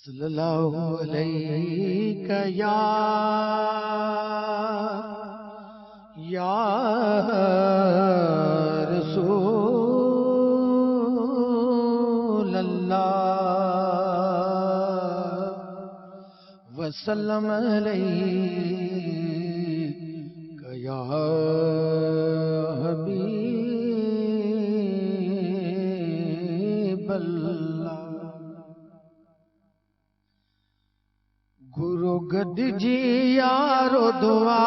सल्लल्लाहु अलैका या रसूल अल्लाह वसल्लम अलैका या हबीब अल्लाह। गुरु गद जी यारो दुआ,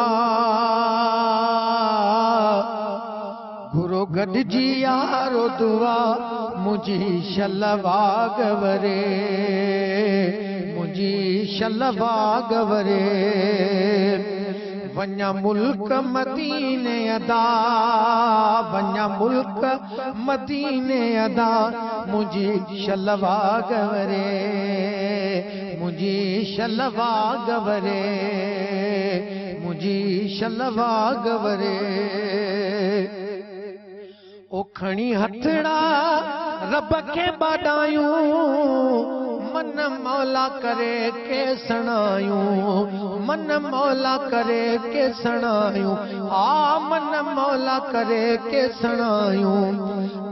गुरु गद जी यारो दुआ, मुझी शलवा गवरे, मुझी शलवा गवरे। वन्या मुल्क मदीने अदा, वन्या मुल्क मदीने अदा, मुझी शलवा गवरे, मुझी शलवा गवरे, मुझी शलवा गवरे। ओ खणी हथड़ा रब के बाडायूं, मन मौला करे के सणायूं, मन मौला करे के सणायूं, आ मन मौला करे के सणायूं।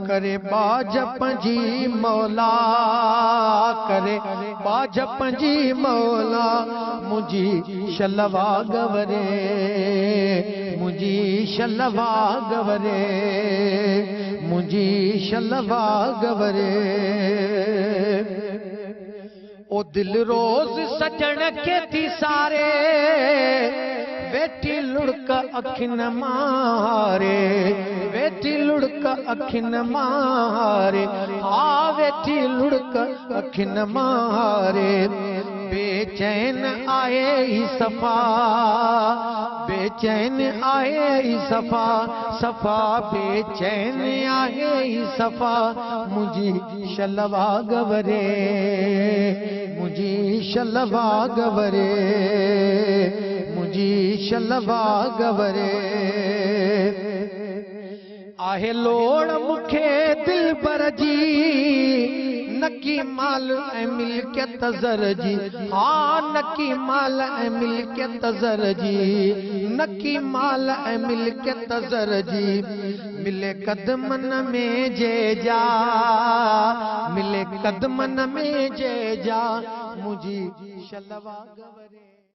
करे बाज पंजी मौला, करे बाज पंजी मौला, मुझी शलवा गवरे, मुझी शलवा गवरे, मुझी शलवा गवरे। ओ दिल रोज सजन के थी सारे, बेटी लुड़क अखिन मारे, बेटी लुड़क अखिन मारे, आ बेटी लुड़क अखिन मारे। बेचैन आए ही सफा, बेचैन आए ही सफा, सफा बेचैन आए ही सफा। मुझी शलवा गवरे, मुझी शलवा गवरे, मुझी शलवा गवरे। आहे लोड़ मुखे दिल बर जी, नकी माल ऐं मिल्कियत ज़र जी, हाँ नकी माल ऐं मिल्कियत ज़र जी, नकी माल ऐं मिल्कियत ज़र जी। मिले कदमन में जे जा, मिले कदमन में जे जा, मुझी शलवा गवरे।